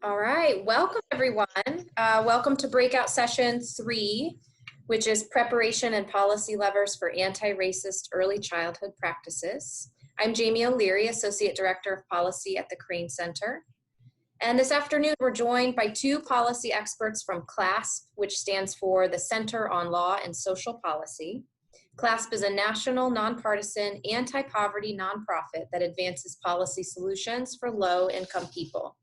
All right, welcome everyone. Welcome to Breakout Session 3, which is Preparation and Policy Levers for Anti-Racist Early Childhood Practices. I'm Jamie O'Leary, Associate Director of Policy at the Crane Center. And this afternoon, we're joined by two policy experts from CLASP, which stands for the Center on Law and Social Policy. CLASP is a national, nonpartisan, anti-poverty nonprofit that advances policy solutions for low-income people.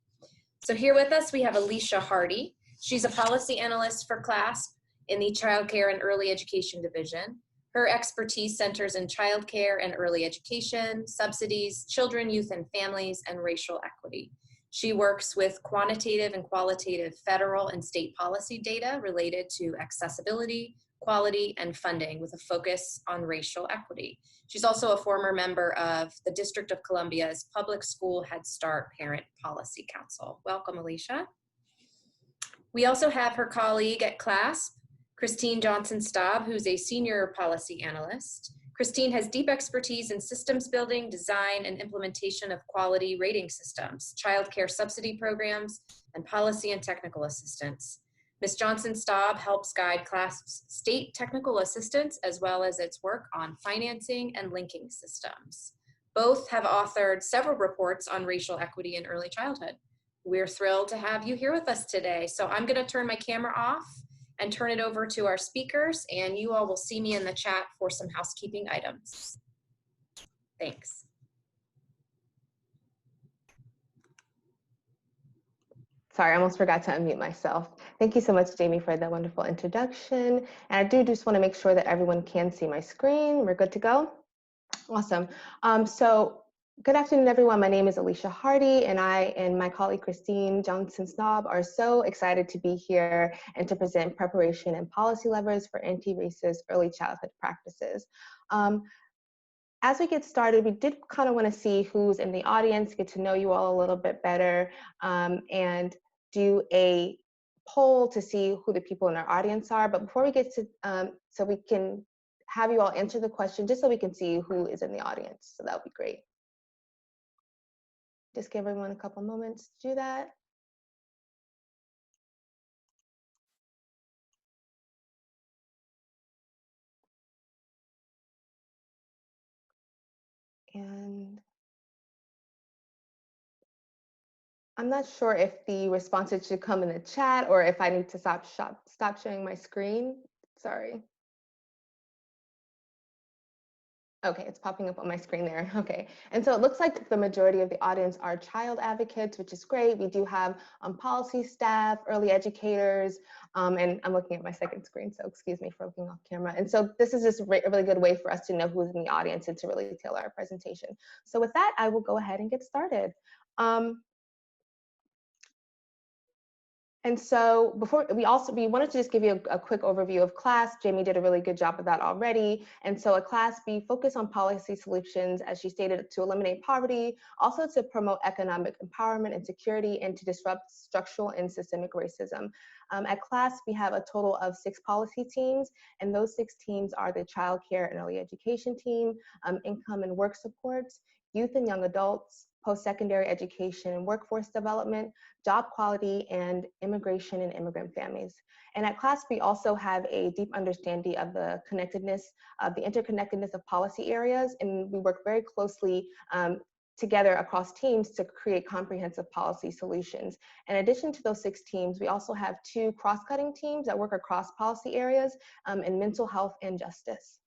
So here with us, we have Alycia Hardy. She's a policy analyst for CLASP in the Child Care and Early Education Division. Her expertise centers in child care and early education, subsidies, children, youth, and families, and racial equity. She works with quantitative and qualitative federal and state policy data related to accessibility, quality, and funding with a focus on racial equity. She's also a former member of the District of Columbia's Public School Head Start Parent Policy Council. Welcome, Alycia. We also have her colleague at CLASP, Christine Johnson-Staub, who's a senior policy analyst. Christine has deep expertise in systems building, design, and implementation of quality rating systems, child care subsidy programs, and policy and technical assistance. Ms. Johnson-Staub helps guide CLASP's state technical assistance as well as its work on financing and linking systems. Both have authored several reports on racial equity in early childhood. We're thrilled to have you here with us today. So I'm going to turn my camera off and turn it over to our speakers, and you all will see me in the chat for some housekeeping items. Thanks. Sorry, I almost forgot to unmute myself. Thank you so much, Jamie, for that wonderful introduction. And I do just want to make sure that everyone can see my screen. We're good to go? Awesome. So good afternoon, everyone. My name is Alycia Hardy, and I and my colleague Christine Johnson-Staub are so excited to be here and to present preparation and policy levers for anti-racist early childhood practices. As we get started, we did kind of want to see who's in the audience, get to know you all a little bit better, and do a poll to see who the people in our audience are. But before we get to, so we can have you all answer the question, just so we can see who is in the audience. So that would be great. Just give everyone a couple moments to do that. And I'm not sure if the responses should come in the chat or if I need to stop sharing my screen. Sorry. Okay, it's popping up on my screen there. Okay, and so it looks like the majority of the audience are child advocates, which is great. We do have policy staff, early educators, and I'm looking at my second screen, so excuse me for looking off camera. And so this is just a really good way for us to know who's in the audience and to really tailor our presentation. So with that, I will go ahead and get started. And so before we wanted to just give you a quick overview of CLASP. Jamie did a really good job of that already. And so at CLASP, we focus on policy solutions, as she stated, to eliminate poverty, also to promote economic empowerment and security, and to disrupt structural and systemic racism. At CLASP, we have a total of 6 policy teams, and those 6 teams are the child care and early education team, income and work supports, youth and young adults, post-secondary education and workforce development, job quality, and immigration and immigrant families. And at CLASP, we also have a deep understanding of the connectedness, of the interconnectedness of policy areas, and we work very closely together across teams to create comprehensive policy solutions. In addition to those 6 teams, we also have 2 cross-cutting teams that work across policy areas in mental health and justice.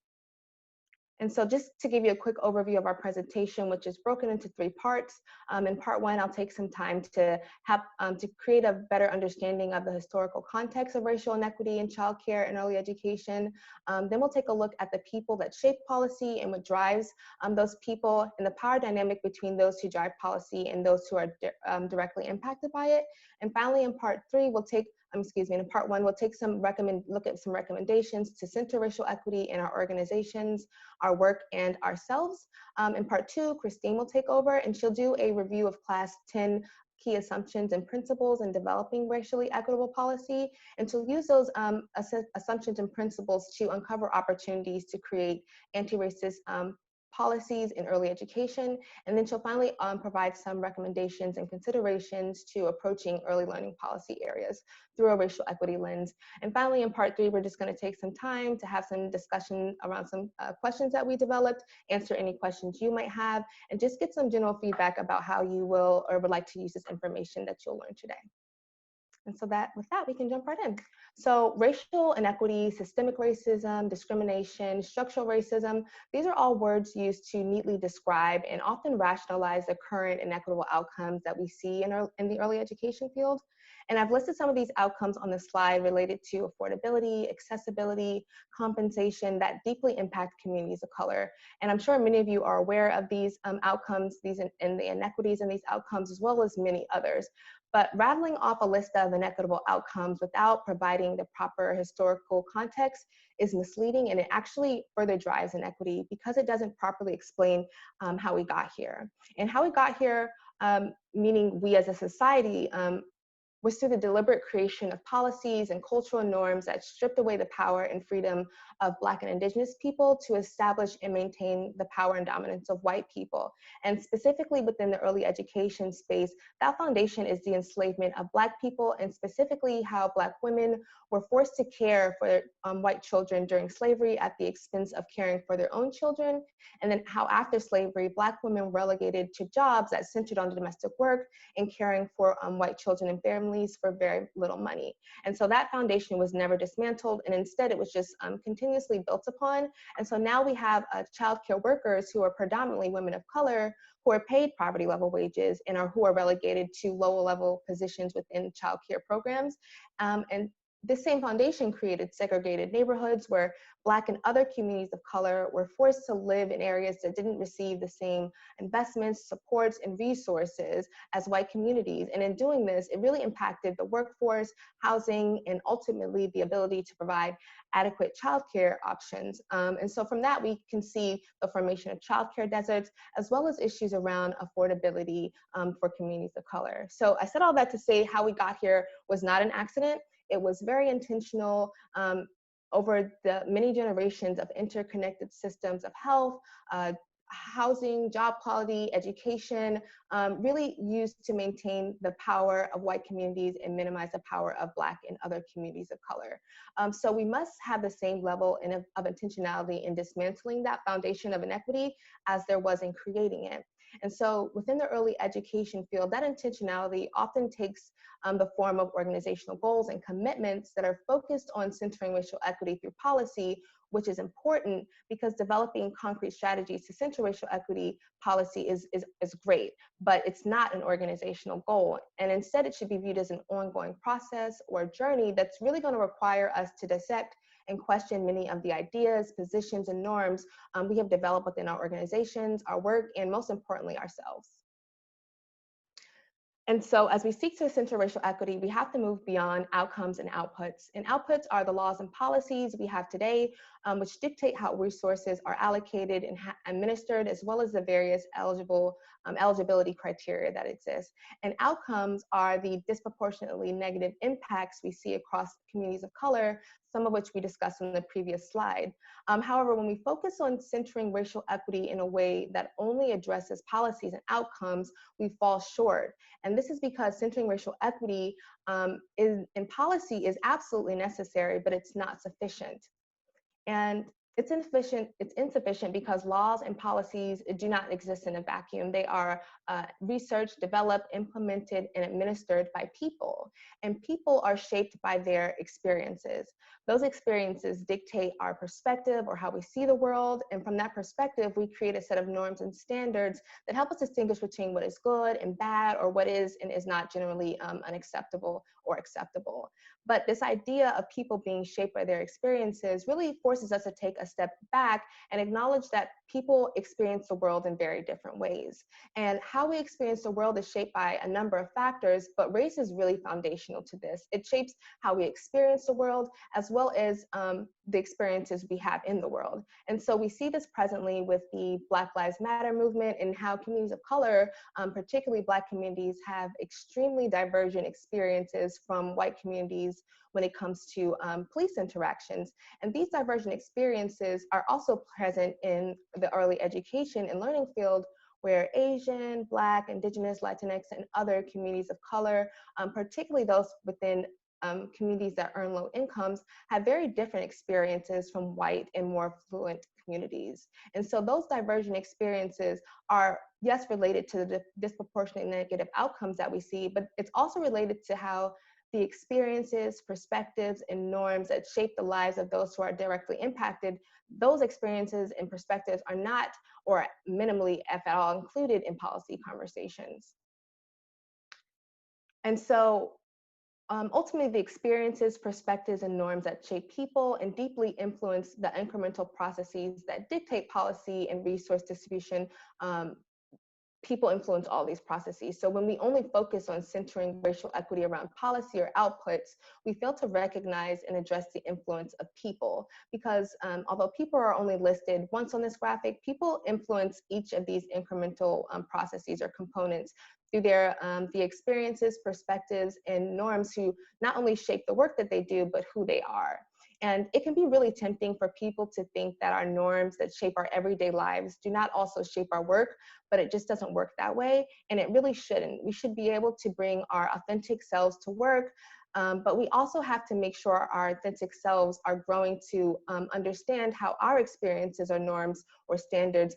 And so just to give you a quick overview of our presentation, which is broken into 3 parts. In part 1, I'll take some time to create a better understanding of the historical context of racial inequity in childcare and early education. Then we'll take a look at the people that shape policy and what drives those people, and the power dynamic between those who drive policy and those who are directly impacted by it. And finally, in part 3, we'll take in part 1, we'll take look at some recommendations to center racial equity in our organizations, our work, and ourselves. In part 2, Christine will take over, and she'll do a review of CLASP 10 key assumptions and principles in developing racially equitable policy, and she'll use those assumptions and principles to uncover opportunities to create anti-racist policies in early education. And then she'll finally provide some recommendations and considerations to approaching early learning policy areas through a racial equity lens. And finally, in part 3, we're just going to take some time to have some discussion around some questions that we developed, answer any questions you might have, and just get some general feedback about how you will or would like to use this information that you'll learn today. And so with that, we can jump right in. So racial inequity, systemic racism, discrimination, structural racism, these are all words used to neatly describe and often rationalize the current inequitable outcomes that we see in the early education field. And I've listed some of these outcomes on the slide related to affordability, accessibility, compensation that deeply impact communities of color. And I'm sure many of you are aware of these outcomes, and the inequities in these outcomes, as well as many others. But rattling off a list of inequitable outcomes without providing the proper historical context is misleading, and it actually further drives inequity because it doesn't properly explain how we got here. And how we got here, meaning we as a society, was through the deliberate creation of policies and cultural norms that stripped away the power and freedom of Black and Indigenous people to establish and maintain the power and dominance of white people. And specifically within the early education space, that foundation is the enslavement of Black people, and specifically how Black women were forced to care for white children during slavery at the expense of caring for their own children, and then how after slavery, Black women were relegated to jobs that centered on domestic work and caring for white children and families for very little money. And so that foundation was never dismantled, and instead it was just continuously built upon. And so now we have childcare workers who are predominantly women of color who are paid poverty level wages and who are relegated to lower level positions within childcare programs. And this same foundation created segregated neighborhoods where Black and other communities of color were forced to live in areas that didn't receive the same investments, supports, and resources as white communities. And in doing this, it really impacted the workforce, housing, and ultimately the ability to provide adequate childcare options. And so from that, we can see the formation of childcare deserts, as well as issues around affordability for communities of color. So I said all that to say how we got here was not an accident. It was very intentional over the many generations of interconnected systems of health, housing, job quality, education, really used to maintain the power of white communities and minimize the power of Black and other communities of color. So we must have the same level of intentionality in dismantling that foundation of inequity as there was in creating it. And so within the early education field, that intentionality often takes the form of organizational goals and commitments that are focused on centering racial equity through policy, which is important because developing concrete strategies to center racial equity policy is great, but it's not an organizational goal. And instead, it should be viewed as an ongoing process or journey that's really going to require us to dissect and question many of the ideas, positions, and norms we have developed within our organizations, our work, and most importantly, ourselves. And so as we seek to center racial equity, we have to move beyond outcomes and outputs. And outputs are the laws and policies we have today, which dictate how resources are allocated and administered, as well as the various eligibility criteria that exist. And outcomes are the disproportionately negative impacts we see across communities of color, some of which we discussed in the previous slide. However, when we focus on centering racial equity in a way that only addresses policies and outcomes, we fall short. And this is because centering racial equity in policy is absolutely necessary, but it's not sufficient. And it's insufficient because laws and policies do not exist in a vacuum. They are researched, developed, implemented, and administered by people. And people are shaped by their experiences. Those experiences dictate our perspective or how we see the world. And from that perspective, we create a set of norms and standards that help us distinguish between what is good and bad, or what is and is not generally unacceptable or acceptable. But this idea of people being shaped by their experiences really forces us to take a step back and acknowledge that people experience the world in very different ways. And how we experience the world is shaped by a number of factors, but race is really foundational to this. It shapes how we experience the world, as well as the experiences we have in the world. And so we see this presently with the Black Lives Matter movement and how communities of color, particularly Black communities, have extremely divergent experiences from white communities when it comes to police interactions. And these divergent experiences are also present in the early education and learning field, where Asian, Black, Indigenous, Latinx, and other communities of color, particularly those within communities that earn low incomes, have very different experiences from white and more affluent communities. And so those divergent experiences are, yes, related to the disproportionate negative outcomes that we see, but it's also related to how the experiences, perspectives, and norms that shape the lives of those who are directly impacted, those experiences and perspectives are not, or minimally, if at all, included in policy conversations. And so ultimately, the experiences, perspectives, and norms that shape people and deeply influence the incremental processes that dictate policy and resource distribution, people influence all these processes. So when we only focus on centering racial equity around policy or outputs, we fail to recognize and address the influence of people. Because although people are only listed once on this graphic, people influence each of these incremental processes or components through their the experiences, perspectives, and norms who not only shape the work that they do, but who they are. And it can be really tempting for people to think that our norms that shape our everyday lives do not also shape our work, but it just doesn't work that way. And it really shouldn't. We should be able to bring our authentic selves to work, but we also have to make sure our authentic selves are growing to understand how our experiences or norms or standards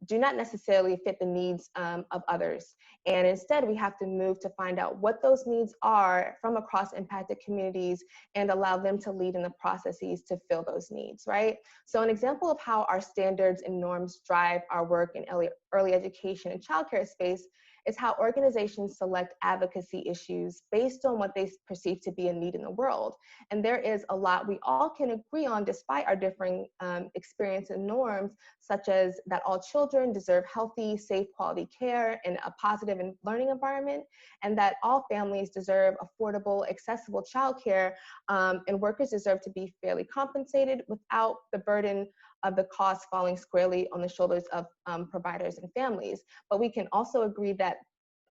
do not necessarily fit the needs of others. And instead, we have to move to find out what those needs are from across impacted communities and allow them to lead in the processes to fill those needs, right? So an example of how our standards and norms drive our work in early education and childcare space is how organizations select advocacy issues based on what they perceive to be a need in the world. And there is a lot we all can agree on despite our differing experience and norms, such as that all children deserve healthy, safe, quality care and a positive and learning environment, and that all families deserve affordable, accessible childcare, and workers deserve to be fairly compensated without the burden of the cost falling squarely on the shoulders of providers and families. But we can also agree that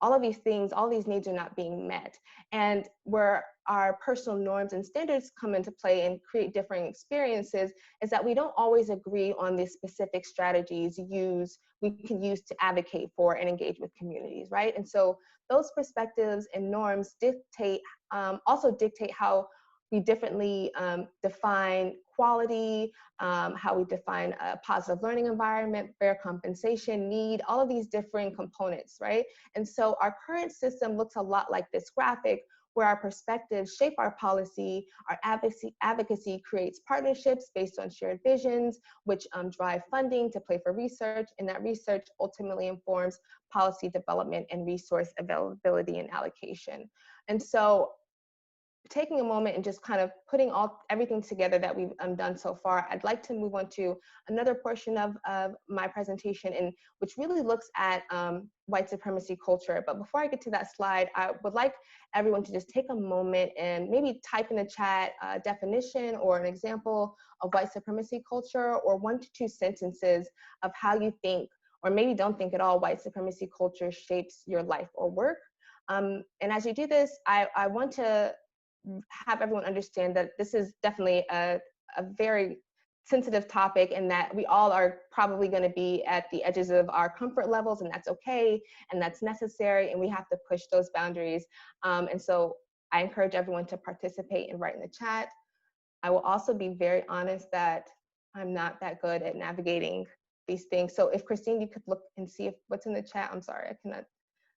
all of these things, all these needs are not being met. And where our personal norms and standards come into play and create differing experiences is that we don't always agree on the specific strategies we can use to advocate for and engage with communities, right? And so those perspectives and norms also dictate how we differently define quality, how we define a positive learning environment, fair compensation, need, all of these different components, right? And so our current system looks a lot like this graphic, where our perspectives shape our policy, our advocacy creates partnerships based on shared visions, which drive funding to pay for research, and that research ultimately informs policy development and resource availability and allocation. And so taking a moment and just kind of putting everything together that we've done so far, I'd like to move on to another portion of my presentation, which really looks at white supremacy culture. But before I get to that slide, I would like everyone to just take a moment and maybe type in the chat a definition or an example of white supremacy culture, or 1 to 2 sentences of how you think, or maybe don't think at all, white supremacy culture shapes your life or work. And as you do this, I want to have everyone understand that this is definitely a very sensitive topic, and that we all are probably going to be at the edges of our comfort levels, and that's okay, and that's necessary, and we have to push those boundaries. And so I encourage everyone to participate and write in the chat. I will also be very honest that I'm not that good at navigating these things. So if Christine, you could look and see what's in the chat. I'm sorry,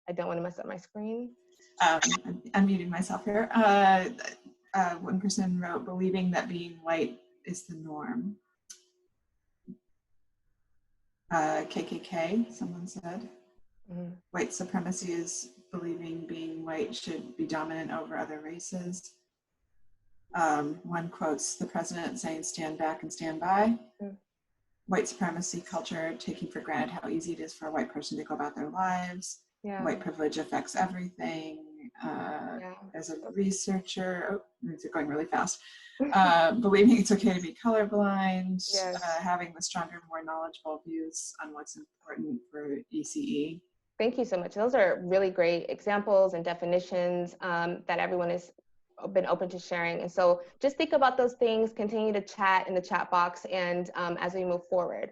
I don't want to mess up my screen. I'm muting myself here. One person wrote, believing that being white is the norm. KKK, someone said. White supremacy is believing being white should be dominant over other races. One quotes the president saying, stand back and stand by. White supremacy culture, taking for granted how easy it is for a white person to go about their lives. White privilege affects everything. As a researcher, it's going really fast. Believing it's okay to be colorblind, having the stronger, more knowledgeable views on what's important for ECE. Thank you so much. Those are really great examples and definitions that everyone has been open to sharing. And so just think about those things, continue to chat in the chat box, and as we move forward.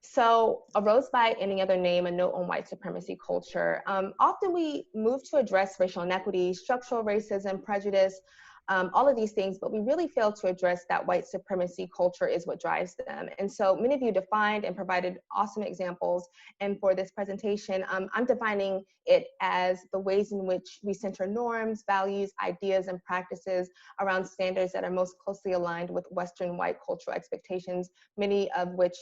So, a rose by any other name, a note on white supremacy culture. Often we move to address racial inequity, structural racism, prejudice, all of these things, but we really fail to address that white supremacy culture is what drives them. And so many of you defined and provided awesome examples. And for this presentation, I'm defining it as the ways in which we center norms, values, ideas, and practices around standards that are most closely aligned with Western white cultural expectations, many of which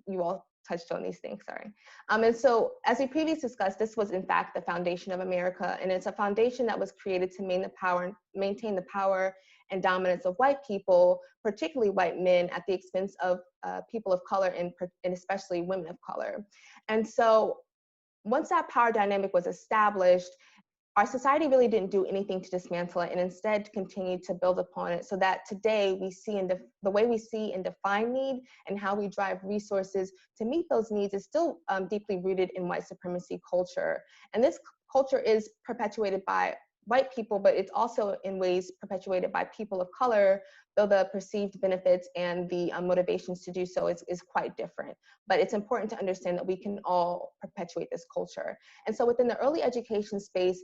you all touched on these things, sorry. And so as we previously discussed, this was in fact the foundation of America, and it's a foundation that was created to maintain the power and dominance of white people, particularly white men, at the expense of people of color and especially women of color. And so once that power dynamic was established, our society really didn't do anything to dismantle it and instead continued to build upon it, so that today we see in the way we see and define need and how we drive resources to meet those needs is still deeply rooted in white supremacy culture. And this culture is perpetuated by white people, but it's also in ways perpetuated by people of color, though the perceived benefits and the motivations to do so is quite different. But it's important to understand that we can all perpetuate this culture. And so within the early education space,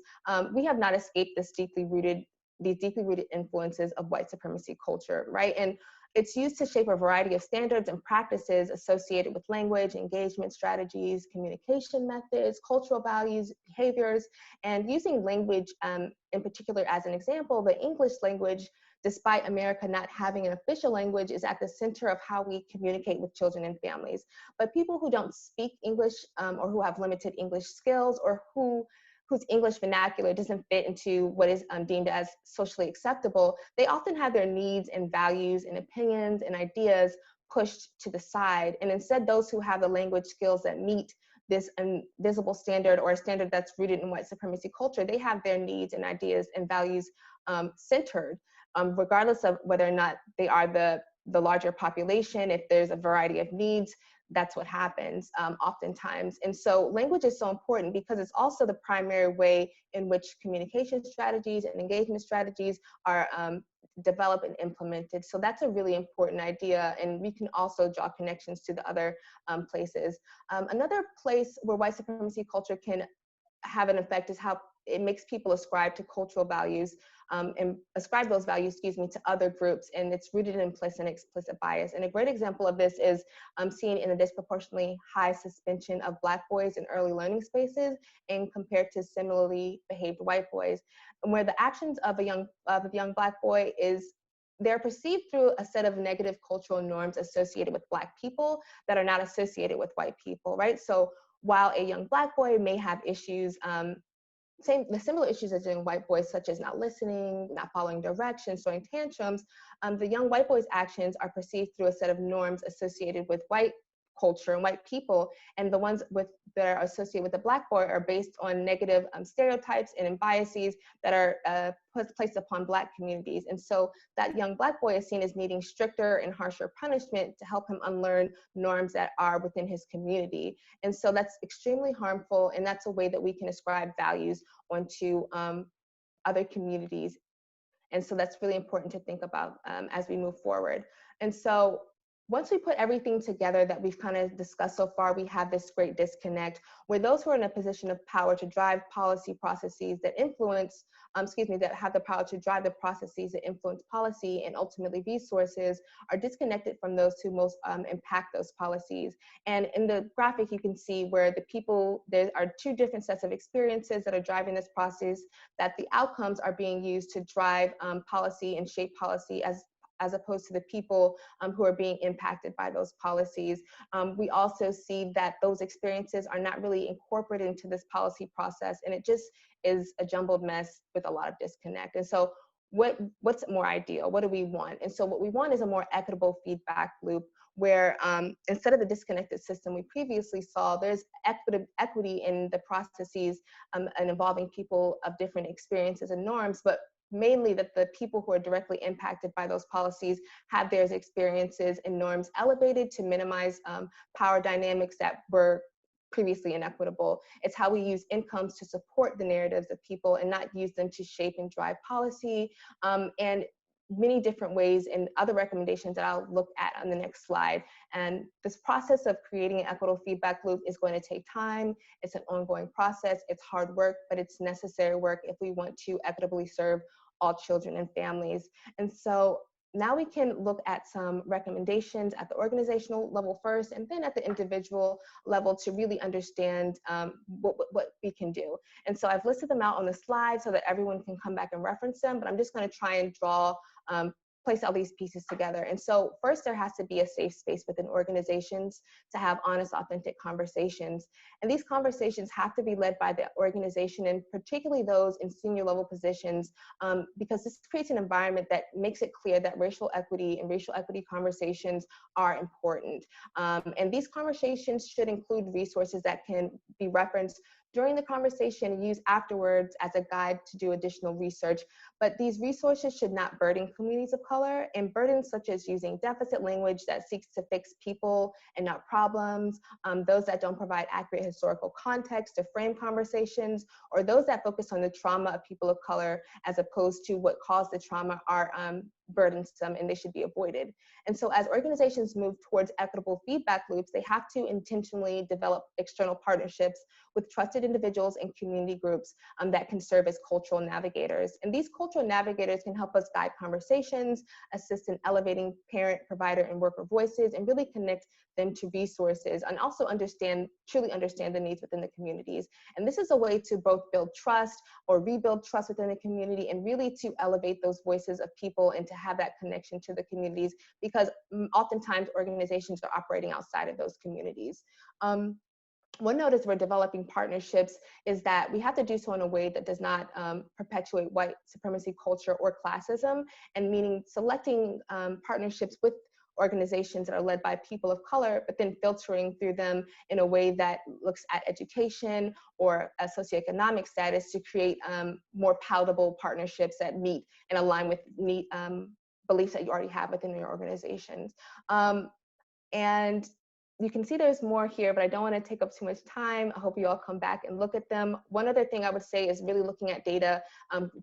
we have not escaped these deeply rooted influences of white supremacy culture, right? And it's used to shape a variety of standards and practices associated with language, engagement strategies, communication methods, cultural values, behaviors, and using language in particular as an example, the English language, despite America not having an official language, is at the center of how we communicate with children and families. But people who don't speak English or who have limited English skills or whose English vernacular doesn't fit into what is deemed as socially acceptable, they often have their needs and values and opinions and ideas pushed to the side. And instead, those who have the language skills that meet this invisible standard or a standard that's rooted in white supremacy culture, they have their needs and ideas and values centered, regardless of whether or not they are the larger population. If there's a variety of needs, that's what happens oftentimes. And so language is so important because it's also the primary way in which communication strategies and engagement strategies are developed and implemented. So that's a really important idea, and we can also draw connections to the other places. Another place where white supremacy culture can have an effect is how it makes people ascribe to cultural values and ascribe those values, to other groups, and it's rooted in implicit and explicit bias. And a great example of this is seen in the disproportionately high suspension of Black boys in early learning spaces and compared to similarly behaved white boys, and where the actions of a young Black boy they're perceived through a set of negative cultural norms associated with Black people that are not associated with white people, right? So while a young Black boy may have issues, the similar issues as young white boys, such as not listening, not following directions, throwing tantrums, the young white boys' actions are perceived through a set of norms associated with white culture and white people, and the ones that are associated with the Black boy are based on negative stereotypes and biases that are placed upon Black communities. And so that young Black boy is seen as needing stricter and harsher punishment to help him unlearn norms that are within his community. And so that's extremely harmful, and that's a way that we can ascribe values onto other communities. And so that's really important to think about as we move forward. And so once we put everything together that we've kind of discussed so far, we have this great disconnect where those who are in a position of power to drive policy processes that influence, that have the power to drive the processes that influence policy and ultimately resources are disconnected from those who most impact those policies. And in the graphic, you can see where there are two different sets of experiences that are driving this process, that the outcomes are being used to drive policy and shape policy as opposed to the people who are being impacted by those policies. We also see that those experiences are not really incorporated into this policy process, and it just is a jumbled mess with a lot of disconnect. And so what's more ideal? What do we want? And so what we want is a more equitable feedback loop where instead of the disconnected system we previously saw, there's equity in the processes and involving people of different experiences and norms, but mainly that the people who are directly impacted by those policies have their experiences and norms elevated to minimize power dynamics that were previously inequitable. It's how we use incomes to support the narratives of people and not use them to shape and drive policy. And many different ways and other recommendations that I'll look at on the next slide. And this process of creating an equitable feedback loop is going to take time. It's an ongoing process. It's hard work, but it's necessary work if we want to equitably serve all children and families. And so now we can look at some recommendations at the organizational level first, and then at the individual level to really understand what we can do. And so I've listed them out on the slide so that everyone can come back and reference them, but I'm just going to try and draw place all these pieces together. And so first, there has to be a safe space within organizations to have honest, authentic conversations. And these conversations have to be led by the organization, and particularly those in senior level positions, because this creates an environment that makes it clear that racial equity and racial equity conversations are important. And these conversations should include resources that can be referenced during the conversation and used afterwards as a guide to do additional research. But these resources should not burden communities of color, and burdens such as using deficit language that seeks to fix people and not problems, those that don't provide accurate historical context to frame conversations, or those that focus on the trauma of people of color as opposed to what caused the trauma are burdensome and they should be avoided. And so as organizations move towards equitable feedback loops, they have to intentionally develop external partnerships with trusted individuals and community groups that can serve as cultural navigators. And these cultural navigators can help us guide conversations, assist in elevating parent, provider, and worker voices, and really connect them to resources, and also truly understand the needs within the communities. And this is a way to both build trust or rebuild trust within the community, and really to elevate those voices of people and to have that connection to the communities, because oftentimes organizations are operating outside of those communities. One note as we're developing partnerships is that we have to do so in a way that does not perpetuate white supremacy culture or classism, and meaning selecting partnerships with organizations that are led by people of color, but then filtering through them in a way that looks at education or a socioeconomic status to create more palatable partnerships that meet and align with beliefs that you already have within your organizations. And you can see there's more here, but I don't want to take up too much time. I hope you all come back and look at them. One other thing I would say is really looking at data,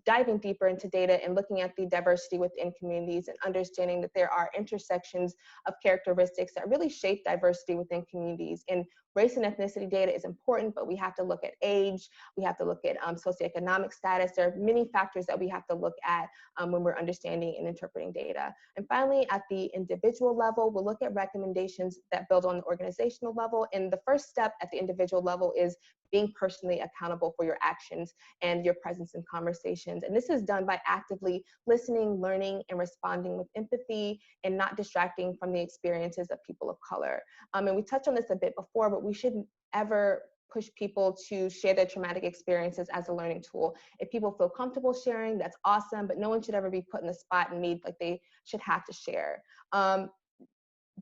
diving deeper into data and looking at the diversity within communities and understanding that there are intersections of characteristics that really shape diversity within communities. And race and ethnicity data is important, but we have to look at age, we have to look at socioeconomic status. There are many factors that we have to look at when we're understanding and interpreting data. And finally, at the individual level, we'll look at recommendations that build on the organizational level. And the first step at the individual level is being personally accountable for your actions and your presence in conversations. And this is done by actively listening, learning, and responding with empathy, and not distracting from the experiences of people of color. And we touched on this a bit before, but we shouldn't ever push people to share their traumatic experiences as a learning tool. If people feel comfortable sharing, that's awesome, but no one should ever be put in the spot and made like they should have to share.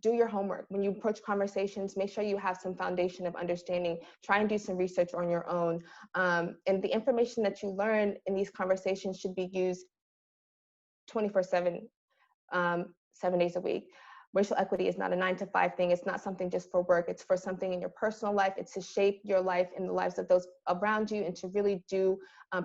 Do your homework. When you approach conversations, make sure you have some foundation of understanding. Try and do some research on your own. And the information that you learn in these conversations should be used 24/7, 7 days a week. Racial equity is not a 9-to-5 thing. It's not something just for work. It's for something in your personal life. It's to shape your life and the lives of those around you, and to really do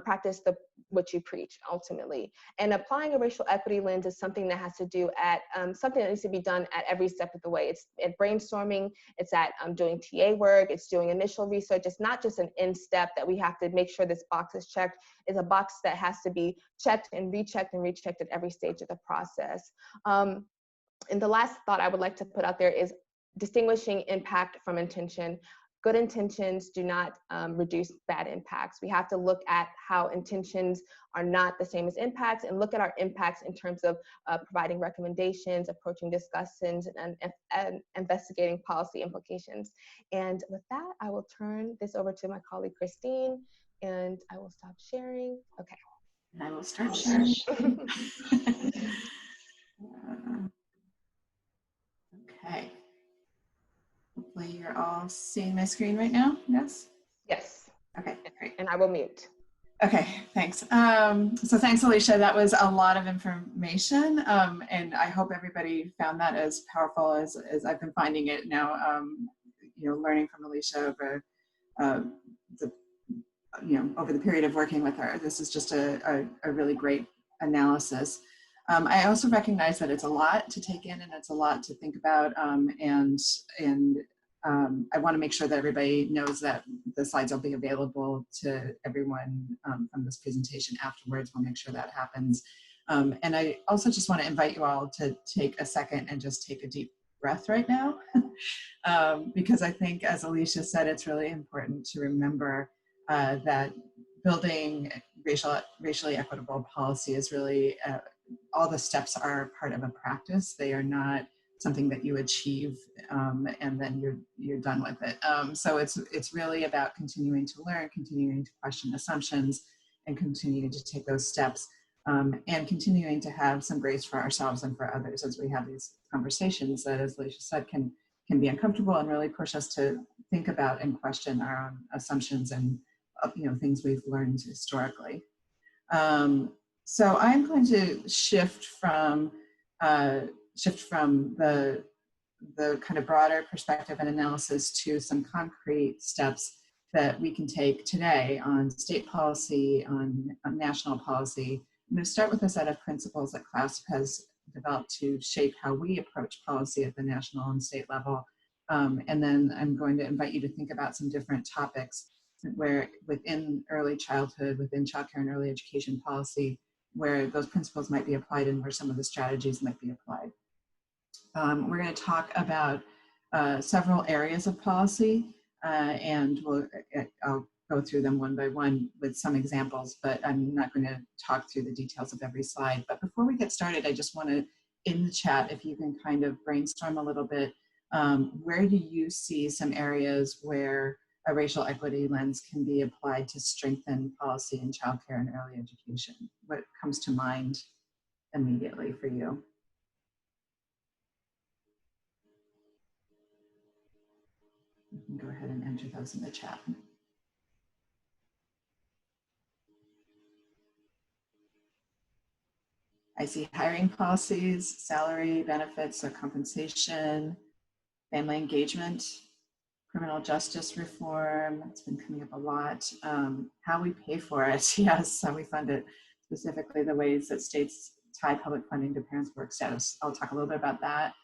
practice what you preach ultimately. And applying a racial equity lens is something that has to do at something that needs to be done at every step of the way. It's at brainstorming. It's at doing TA work. It's doing initial research. It's not just an end step that we have to make sure this box is checked. It's a box that has to be checked and rechecked at every stage of the process. And the last thought I would like to put out there is distinguishing impact from intention. Good intentions do not reduce bad impacts. We have to look at how intentions are not the same as impacts, and look at our impacts in terms of providing recommendations, approaching discussions, and investigating policy implications. And with that, I will turn this over to my colleague, Christine, and I will stop sharing. Okay. And I will start sharing. Okay. Hopefully you're all seeing my screen right now, yes? Yes. Okay, great. And I will mute. Okay, thanks. So thanks, Alycia. That was a lot of information, and I hope everybody found that as powerful as I've been finding it now, learning from Alycia over over the period of working with her. This is just a really great analysis. I also recognize that it's a lot to take in and it's a lot to think about, and I want to make sure that everybody knows that the slides will be available to everyone from this presentation afterwards. We'll make sure that happens. And I also just want to invite you all to take a second and just take a deep breath right now, because I think, as Alycia said, it's really important to remember that building racially equitable policy is really all the steps are part of a practice. They are not something that you achieve and then you're done with it. So it's really about continuing to learn, continuing to question assumptions, and continuing to take those steps, and continuing to have some grace for ourselves and for others as we have these conversations that, as Alycia said, can be uncomfortable and really push us to think about and question our own assumptions and things we've learned historically. So I'm going to shift from the kind of broader perspective and analysis to some concrete steps that we can take today on state policy, on national policy. I'm going to start with a set of principles that CLASP has developed to shape how we approach policy at the national and state level. And then I'm going to invite you to think about some different topics where within early childhood, within childcare and early education policy, where those principles might be applied and where some of the strategies might be applied. We're going to talk about several areas of policy, and I'll go through them one by one with some examples, but I'm not going to talk through the details of every slide. But before we get started, I just want to, in the chat, if you can kind of brainstorm a little bit, where do you see some areas where a racial equity lens can be applied to strengthen policy in childcare and early education? What comes to mind immediately for you? You can go ahead and enter those in the chat. I see hiring policies, salary, benefits, or compensation, family engagement, criminal justice reform. It's been coming up a lot. How we pay for it, yes, how we fund it, specifically the ways that states tie public funding to parents' work status. I'll talk a little bit about that.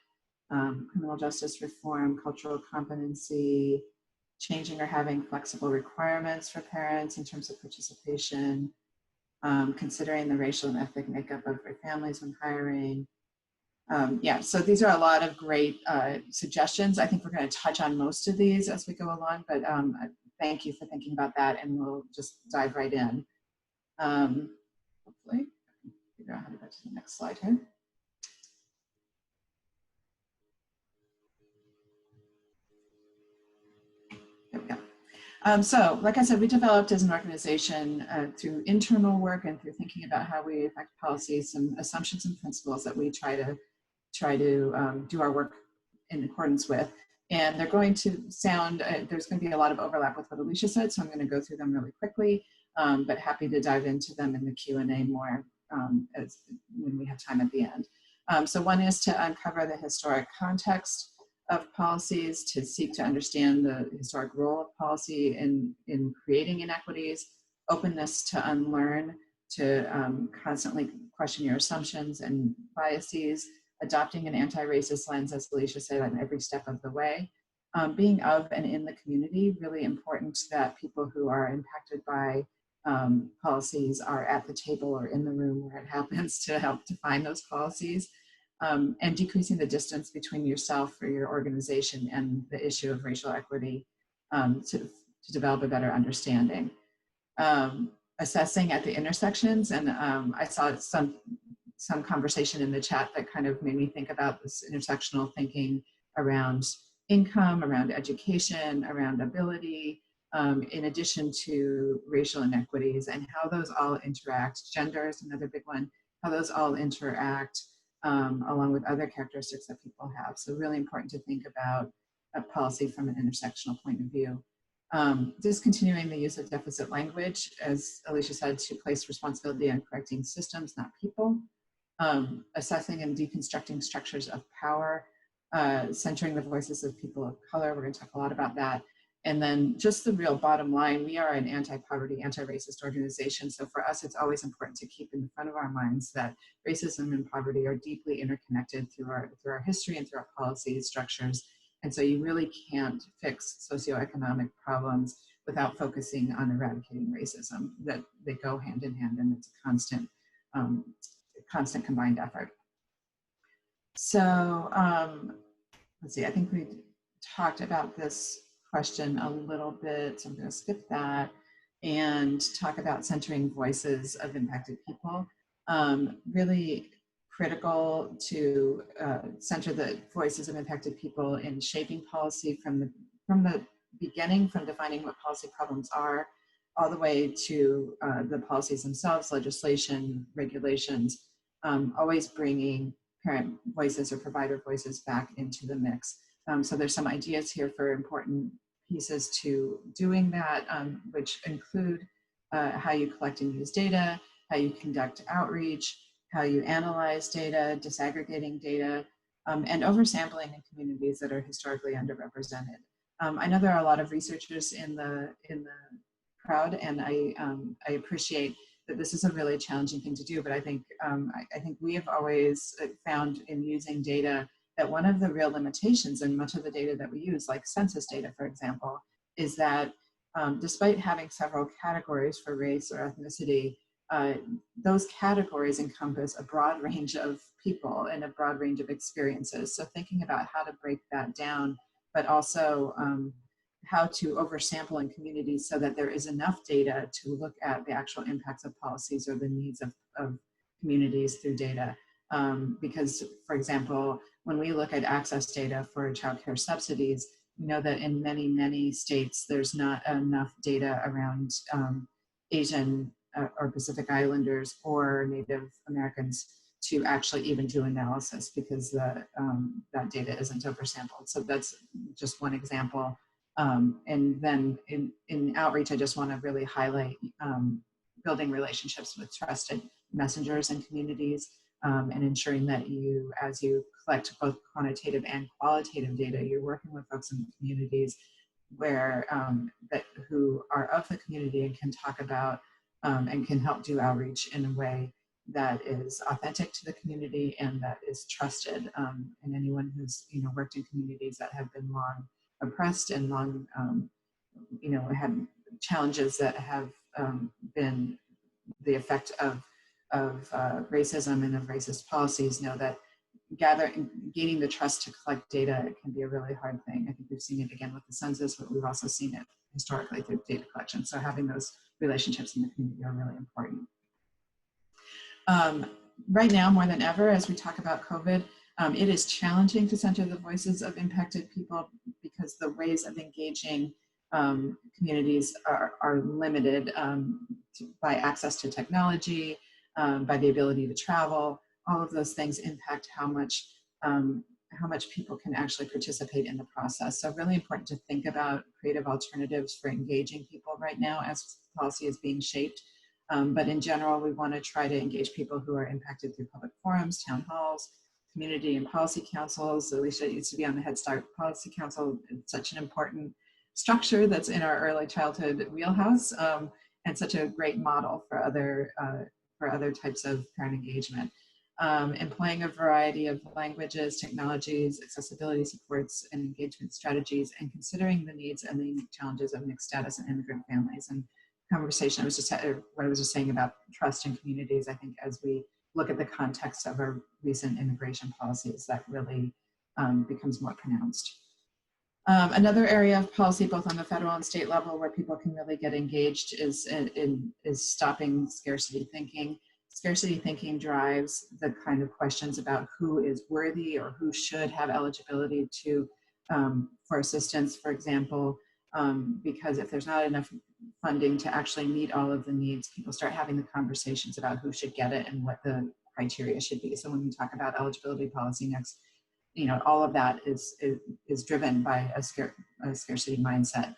Criminal justice reform, cultural competency, changing or having flexible requirements for parents in terms of participation, considering the racial and ethnic makeup of their families when hiring. Yeah, so these are a lot of great suggestions. I think we're going to touch on most of these as we go along, but thank you for thinking about that, and we'll just dive right in. Hopefully, I can figure out how to go to the next slide here. There we go. So, like I said, we developed as an organization through internal work and through thinking about how we affect policy, some assumptions and principles that we try to do our work in accordance with. And they're going to sound, there's going to be a lot of overlap with what Alycia said, so I'm going to go through them really quickly, but happy to dive into them in the Q&A more when we have time at the end. So one is to uncover the historic context of policies, to seek to understand the historic role of policy in creating inequities, openness to unlearn, to constantly question your assumptions and biases, adopting an anti-racist lens, as Alycia said, on every step of the way. Being of and in the community, really important that people who are impacted by policies are at the table or in the room where it happens to help define those policies. And decreasing the distance between yourself or your organization and the issue of racial equity to develop a better understanding. Assessing at the intersections, and I saw some conversation in the chat that kind of made me think about this intersectional thinking around income, around education, around ability, in addition to racial inequities and how those all interact. Gender is another big one, how those all interact along with other characteristics that people have. So really important to think about a policy from an intersectional point of view. Discontinuing the use of deficit language, as Alycia said, to place responsibility on correcting systems, not people. Assessing and deconstructing structures of power, centering the voices of people of color. We're going to talk a lot about that. And then just the real bottom line, we are an anti-poverty, anti-racist organization. So for us, it's always important to keep in the front of our minds that racism and poverty are deeply interconnected through our history and through our policy structures. And so you really can't fix socioeconomic problems without focusing on eradicating racism. That they go hand in hand, and it's a constant combined effort. So let's see, I think we talked about this question a little bit, so I'm going to skip that and talk about centering voices of impacted people. Really critical to center the voices of impacted people in shaping policy from the beginning, from defining what policy problems are, all the way to the policies themselves, legislation, regulations, always bringing parent voices or provider voices back into the mix. So there's some ideas here for important pieces to doing that, which include how you collect and use data, how you conduct outreach, how you analyze data, disaggregating data, and oversampling in communities that are historically underrepresented. I know there are a lot of researchers in the crowd, and I appreciate that this is a really challenging thing to do, but I think we have always found in using data that one of the real limitations in much of the data that we use, like census data, for example, is that despite having several categories for race or ethnicity, those categories encompass a broad range of people and a broad range of experiences. So thinking about how to break that down, but also how to oversample in communities so that there is enough data to look at the actual impacts of policies or the needs of communities through data. Because, for example, when we look at access data for childcare subsidies, we know that in many, many states, there's not enough data around Asian or Pacific Islanders or Native Americans to actually even do analysis because that data isn't oversampled. So that's just one example. And then in outreach, I just want to really highlight building relationships with trusted messengers in communities and ensuring that you, as you collect both quantitative and qualitative data, you're working with folks in communities where who are of the community and can talk about and can help do outreach in a way that is authentic to the community and that is trusted. And anyone who's worked in communities that have been long oppressed and long had challenges that have been the effect of racism and of racist policies know that gaining the trust to collect data can be a really hard thing. I think we've seen it again with the census, but we've also seen it historically through data collection. So having those relationships in the community are really important. Right now, more than ever, as we talk about COVID, it is challenging to center the voices of impacted people because the ways of engaging communities are limited by access to technology, by the ability to travel. All of those things impact how much people can actually participate in the process. So really important to think about creative alternatives for engaging people right now as policy is being shaped. But in general, we want to try to engage people who are impacted through public forums, town halls, community and policy councils. Alycia used to be on the Head Start Policy Council. It's such an important structure that's in our early childhood wheelhouse and such a great model for other types of parent engagement. Employing a variety of languages, technologies, accessibility supports, and engagement strategies, and considering the needs and the unique challenges of mixed status and immigrant families. And conversation, what I was just saying about trust in communities, I think as we look at the context of our recent immigration policies, that really becomes more pronounced. Another area of policy, both on the federal and state level, where people can really get engaged is stopping scarcity thinking. Scarcity thinking drives the kind of questions about who is worthy or who should have eligibility for assistance, for example, because if there's not enough funding to actually meet all of the needs, people start having the conversations about who should get it and what the criteria should be. So when we talk about eligibility policy next, all of that is driven by a scarcity mindset.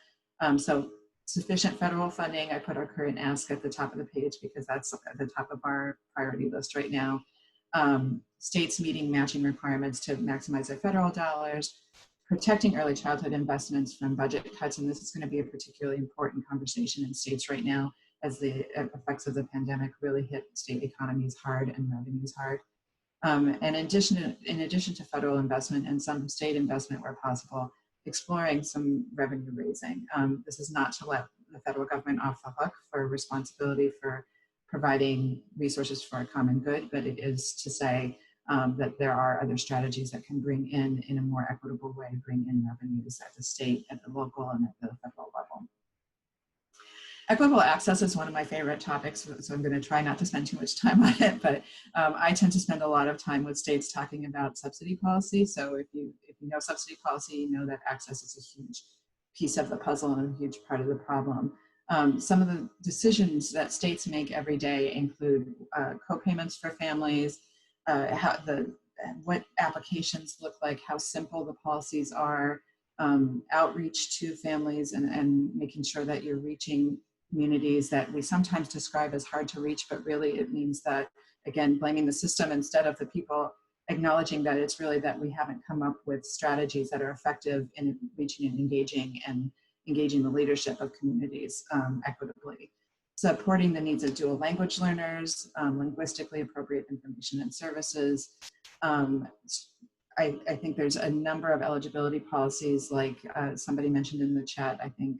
So sufficient federal funding, I put our current ask at the top of the page because that's at the top of our priority list right now. States meeting matching requirements to maximize their federal dollars, protecting early childhood investments from budget cuts. And this is going to be a particularly important conversation in states right now as the effects of the pandemic really hit state economies hard and revenues hard. And in addition to federal investment and some state investment where possible, exploring some revenue raising. This is not to let the federal government off the hook for responsibility for providing resources for a common good, but it is to say that there are other strategies that can bring in a more equitable way, bring in revenues at the state, at the local, and at the federal level. Equitable access is one of my favorite topics, so I'm going to try not to spend too much time on it, but I tend to spend a lot of time with states talking about subsidy policy. So if you know subsidy policy, you know that access is a huge piece of the puzzle and a huge part of the problem. Some of the decisions that states make every day include co-payments for families, what applications look like, how simple the policies are, outreach to families, and making sure that you're reaching communities that we sometimes describe as hard to reach, but really it means that, again, blaming the system instead of the people, acknowledging that it's really that we haven't come up with strategies that are effective in reaching and engaging the leadership of communities equitably. Supporting the needs of dual language learners, linguistically appropriate information and services. I think there's a number of eligibility policies, like somebody mentioned in the chat, I think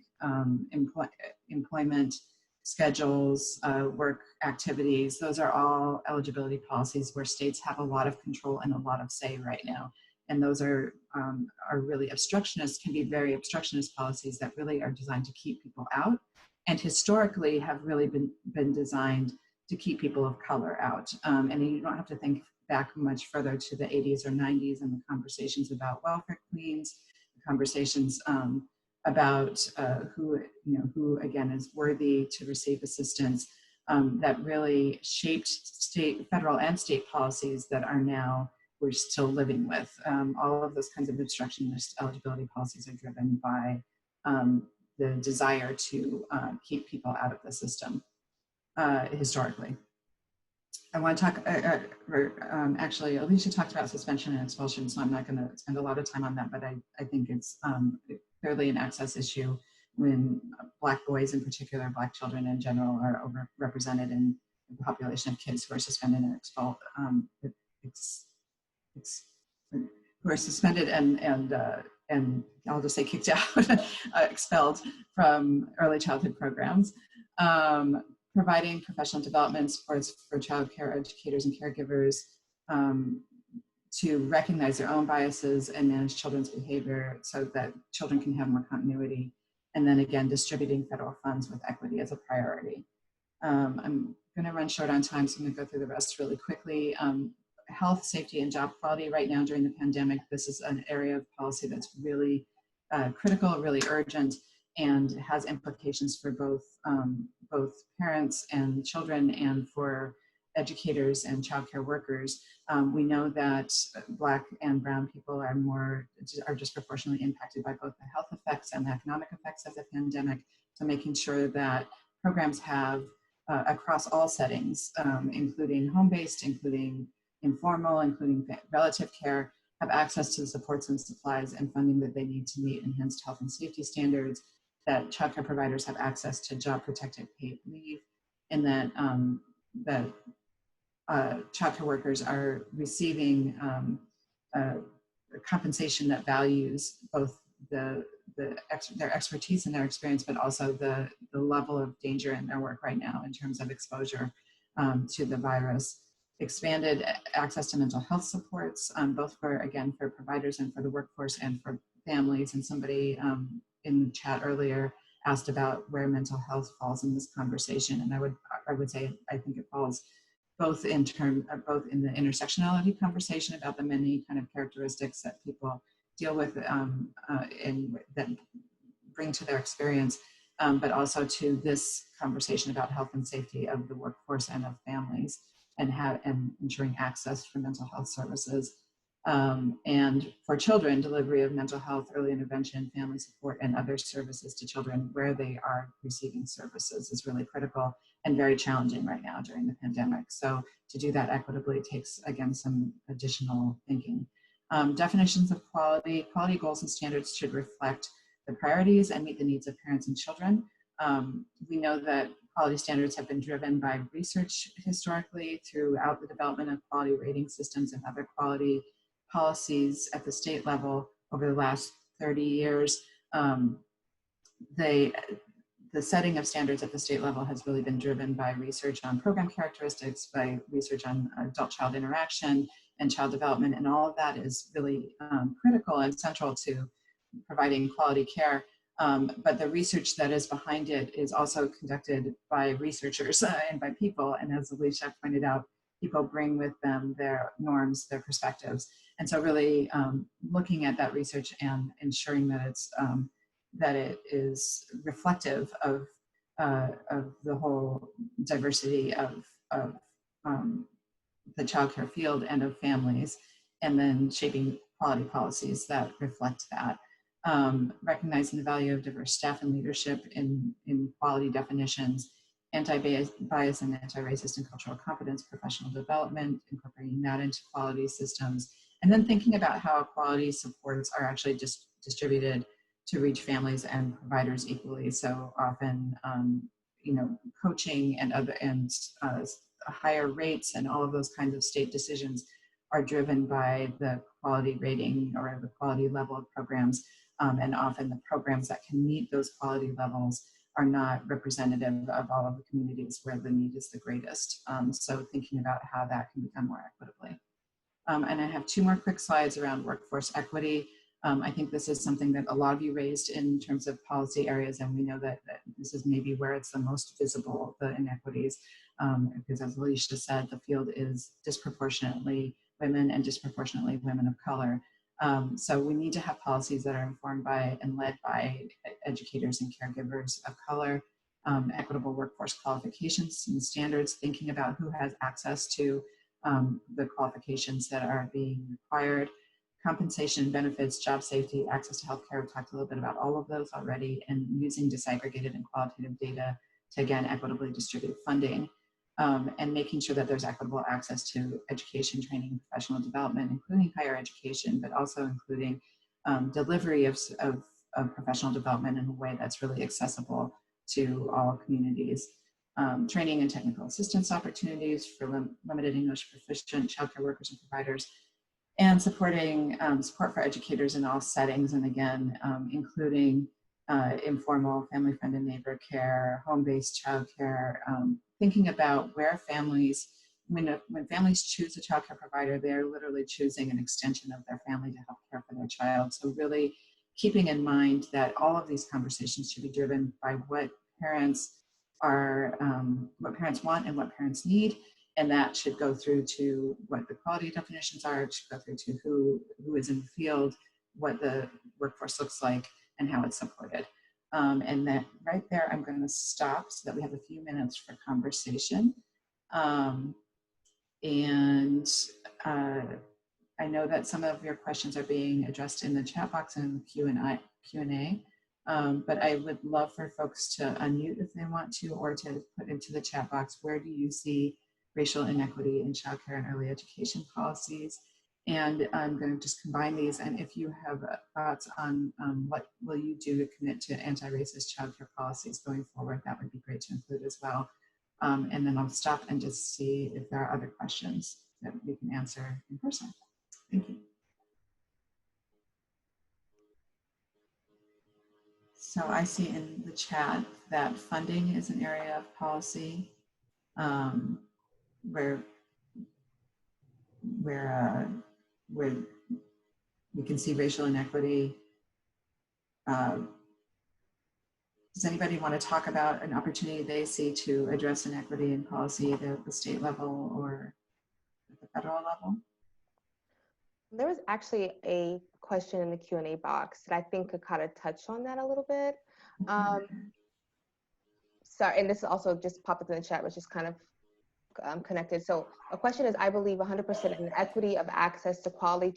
employment schedules, work activities, those are all eligibility policies where states have a lot of control and a lot of say right now. And those are really obstructionist, can be very obstructionist policies that really are designed to keep people out, and historically have really been designed to keep people of color out. And you don't have to think back much further to the 80s or 90s and the conversations about welfare queens, the conversations about who again is worthy to receive assistance, that really shaped federal and state policies that are now we're still living with. All of those kinds of obstructionist eligibility policies are driven by the desire to keep people out of the system historically. I want to talk, actually, Alycia talked about suspension and expulsion, so I'm not going to spend a lot of time on that, but I think it's clearly an access issue when Black boys in particular, Black children in general, are overrepresented in the population of kids who are suspended and expelled, who are suspended and I'll just say kicked out, expelled from early childhood programs. Providing professional development supports for child care educators and caregivers to recognize their own biases and manage children's behavior so that children can have more continuity. And then again, distributing federal funds with equity as a priority. I'm going to run short on time, so I'm going to go through the rest really quickly. Health, safety, and job quality right now during the pandemic. This is an area of policy that's really critical, really urgent, and has implications for both parents and children and for educators and childcare workers. We know that Black and Brown people are disproportionately impacted by both the health effects and the economic effects of the pandemic. So making sure that programs have across all settings, including home-based, including informal, including relative care, have access to the supports and supplies and funding that they need to meet enhanced health and safety standards, that childcare providers have access to job-protected paid leave, and that childcare workers are receiving compensation that values both their expertise and their experience, but also the level of danger in their work right now in terms of exposure to the virus. Expanded access to mental health supports, both for providers and for the workforce and for families. And somebody in the chat earlier asked about where mental health falls in this conversation, and I would say I think it falls both in the intersectionality conversation about the many kind of characteristics that people deal with and that bring to their experience, but also to this conversation about health and safety of the workforce and of families, and ensuring access for mental health services. And for children, delivery of mental health, early intervention, family support, and other services to children where they are receiving services is really critical and very challenging right now during the pandemic. So to do that equitably takes, again, some additional thinking. Definitions of quality goals and standards should reflect the priorities and meet the needs of parents and children. We know that quality standards have been driven by research historically throughout the development of quality rating systems and other quality policies at the state level over the last 30 years. The setting of standards at the state level has really been driven by research on program characteristics, by research on adult-child interaction and child development, and all of that is really critical and central to providing quality care. But the research that is behind it is also conducted by researchers and by people. And as Alycia pointed out, people bring with them their norms, their perspectives. And so really looking at that research and ensuring that it is reflective of the whole diversity of the childcare field and of families, and then shaping quality policies that reflect that. Recognizing the value of diverse staff and leadership in quality definitions, anti-bias and anti-racist and cultural competence, professional development, incorporating that into quality systems, and then thinking about how quality supports are actually distributed to reach families and providers equally. So often, coaching and higher rates and all of those kinds of state decisions are driven by the quality rating or the quality level of programs. And often the programs that can meet those quality levels are not representative of all of the communities where the need is the greatest. So thinking about how that can be done more equitably. And I have two more quick slides around workforce equity. I think this is something that a lot of you raised in terms of policy areas, and we know that this is maybe where it's the most visible, the inequities, because as Alycia said, the field is disproportionately women and disproportionately women of color. So we need to have policies that are informed by and led by educators and caregivers of color, equitable workforce qualifications and standards, thinking about who has access to the qualifications that are being required, compensation, benefits, job safety, access to healthcare. We've talked a little bit about all of those already, and using disaggregated and qualitative data to, again, equitably distribute funding. And making sure that there's equitable access to education, training, professional development, including higher education, but also including delivery of professional development in a way that's really accessible to all communities. Training and technical assistance opportunities for limited English proficient childcare workers and providers, and supporting support for educators in all settings, and again, including informal family, friend, and neighbor care, home-based childcare, thinking about where families, when families choose a childcare provider, they're literally choosing an extension of their family to help care for their child. So really keeping in mind that all of these conversations should be driven by what parents want and what parents need, and that should go through to what the quality definitions are. It should go through to who is in the field, what the workforce looks like, and how it's supported. And that right there, I'm going to stop so that we have a few minutes for conversation. I know that some of your questions are being addressed in the chat box and Q&A, but I would love for folks to unmute if they want to, or to put into the chat box, where do you see racial inequity in childcare and early education policies? And I'm going to just combine these. And if you have thoughts on what will you do to commit to anti-racist childcare policies going forward, that would be great to include as well. And then I'll stop and just see if there are other questions that we can answer in person. Thank you. So I see in the chat that funding is an area of policy where we can see racial inequity. Does anybody want to talk about an opportunity they see to address inequity in policy either at the state level or at the federal level? There was actually a question in the Q&A box that I think could kind of touch on that a little bit. Sorry, and this also just popped up in the chat, which is kind of connected. So a question is, I believe 100% in equity of access to quality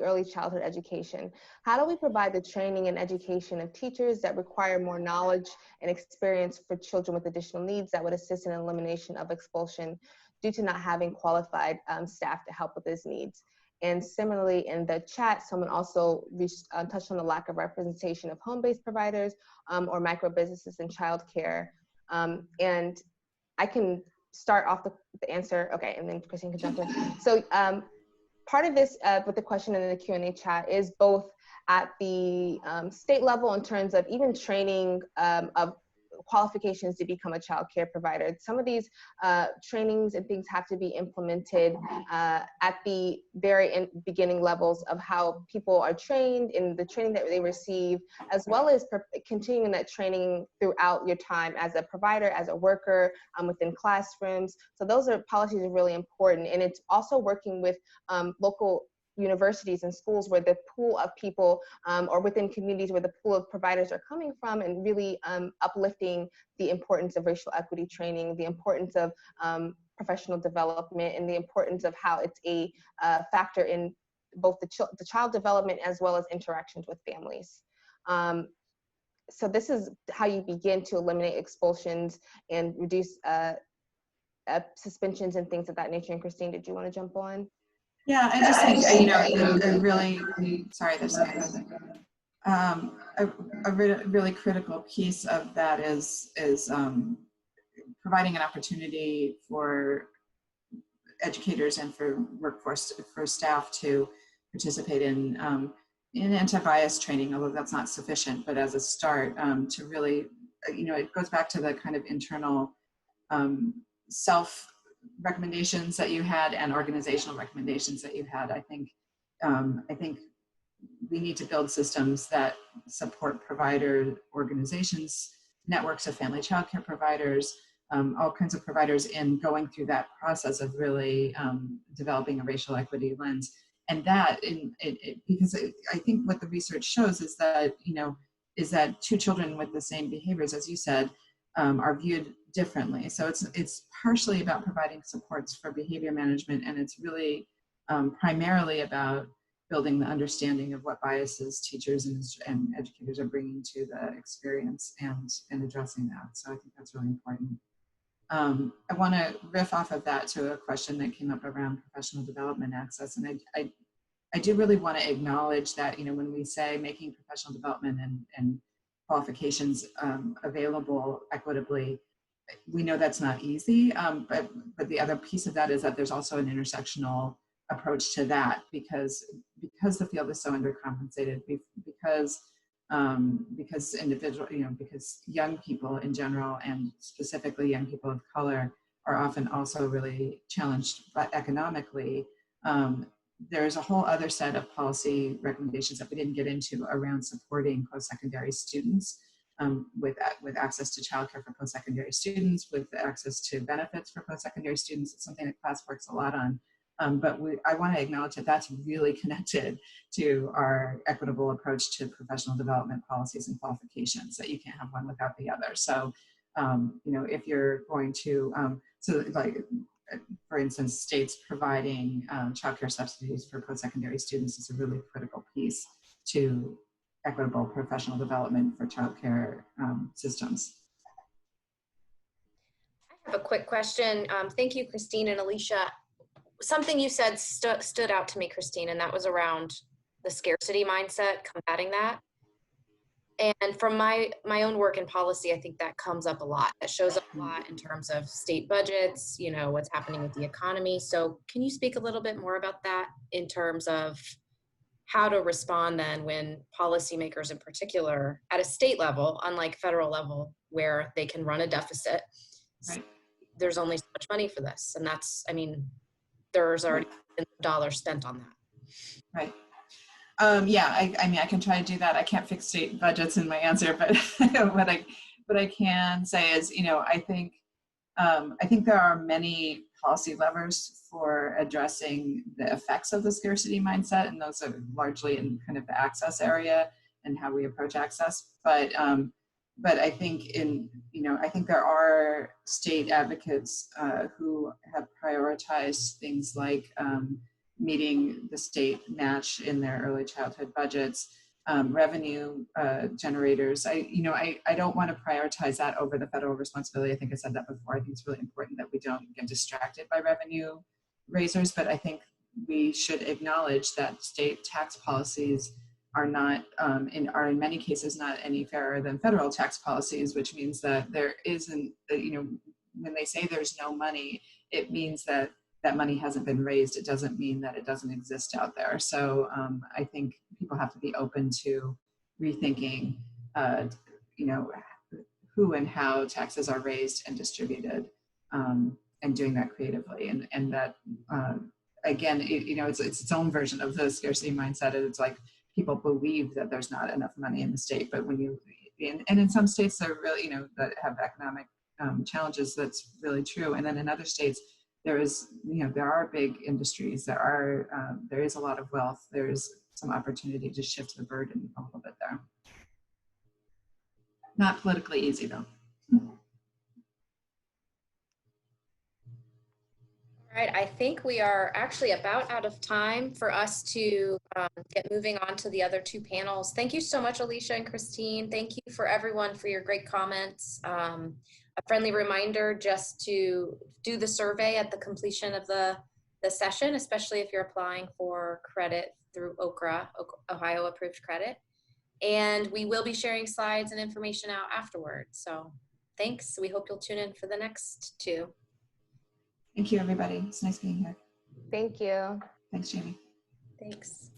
early childhood education. How do we provide the training and education of teachers that require more knowledge and experience for children with additional needs that would assist in elimination of expulsion due to not having qualified staff to help with those needs? And similarly, in the chat, someone also touched on the lack of representation of home-based providers or micro businesses in childcare. And I can start off the answer, okay, and then Christine can jump in. So part of this with the question in the Q&A chat is both at the state level in terms of even training of qualifications to become a child care provider. Some of these trainings and things have to be implemented at the very beginning levels of how people are trained in the training that they receive, as well as continuing that training throughout your time as a provider, as a worker within classrooms. So those policies are really important. And it's also working with local universities and schools where the pool of people or within communities where the pool of providers are coming from, and really uplifting the importance of racial equity training, the importance of professional development, and the importance of how it's a factor in both the child development as well as interactions with families. So this is how you begin to eliminate expulsions and reduce suspensions and things of that nature. And Christine, did you want to jump on? Yeah, I just think, you know, a really, sorry, there's something. A really critical piece of that is providing an opportunity for educators and for workforce, for staff to participate in anti-bias training, although that's not sufficient, but as a start to really, you know, it goes back to the kind of internal self recommendations that you had and organizational recommendations that you had. I think we need to build systems that support provider organizations, networks of family childcare providers, all kinds of providers in going through that process of really developing a racial equity lens. And that, because I think what the research shows is that, you know, is that two children with the same behaviors, as you said, are viewed differently. So it's partially about providing supports for behavior management, and it's really primarily about building the understanding of what biases teachers and educators are bringing to the experience and addressing that. So I think that's really important. I want to riff off of that to a question that came up around professional development access, and I do really want to acknowledge that, you know, when we say making professional development and qualifications available equitably, we know that's not easy, but the other piece of that is that there's also an intersectional approach to that, because the field is so undercompensated, because individual, you know, because young people in general, and specifically young people of color, are often also really challenged economically. There's a whole other set of policy recommendations that we didn't get into around supporting post-secondary students with access to childcare for post-secondary students, with access to benefits for post-secondary students. It's something that CLASP works a lot on. But I want to acknowledge that that's really connected to our equitable approach to professional development policies and qualifications, that you can't have one without the other. So, you know, if you're going to, so like, for instance, states providing childcare subsidies for post-secondary students is a really critical piece to equitable professional development for childcare systems. I have a quick question. Thank you, Christine and Alycia. Something you said stood out to me, Christine, and that was around the scarcity mindset, combating that. And from my own work in policy, I think that comes up a lot. That shows up a lot in terms of state budgets, you know, what's happening with the economy. So can you speak a little bit more about that in terms of how to respond then when policymakers in particular at a state level, unlike federal level, where they can run a deficit, Right. There's only so much money for this. And that's, I mean, there's already been dollars spent on that. Right. Yeah, I mean, I can try to do that. I can't fix state budgets in my answer, but what I can say is, you know, I think there are many policy levers for addressing the effects of the scarcity mindset, and those are largely in kind of the access area and how we approach access. But I think I think there are state advocates who have prioritized things like meeting the state match in their early childhood budgets, revenue generators. I don't want to prioritize that over the federal responsibility. I think I said that before. I think it's really important that we don't get distracted by revenue raisers, but I think we should acknowledge that state tax policies are not, are in many cases not any fairer than federal tax policies, which means that there isn't, when they say there's no money, it means that that money hasn't been raised. It doesn't mean that it doesn't exist out there. So I think people have to be open to rethinking, who and how taxes are raised and distributed, and doing that creatively. And that, again, it's its own version of the scarcity mindset. It's like people believe that there's not enough money in the state, but when you, and in some states that are really, that have economic challenges, that's really true. And then in other states, there are big industries, there is a lot of wealth, there's some opportunity to shift the burden a little bit there. Not politically easy though. All right, I think we are actually about out of time for us to get moving on to the other two panels. Thank you so much, Alycia and Christine. Thank you for everyone for your great comments. A friendly reminder just to do the survey at the completion of the session, especially if you're applying for credit through OCRA, Ohio Approved Credit. And we will be sharing slides and information out afterwards. So thanks. We hope you'll tune in for the next two. Thank you, everybody. It's nice being here. Thank you. Thanks, Jamie. Thanks.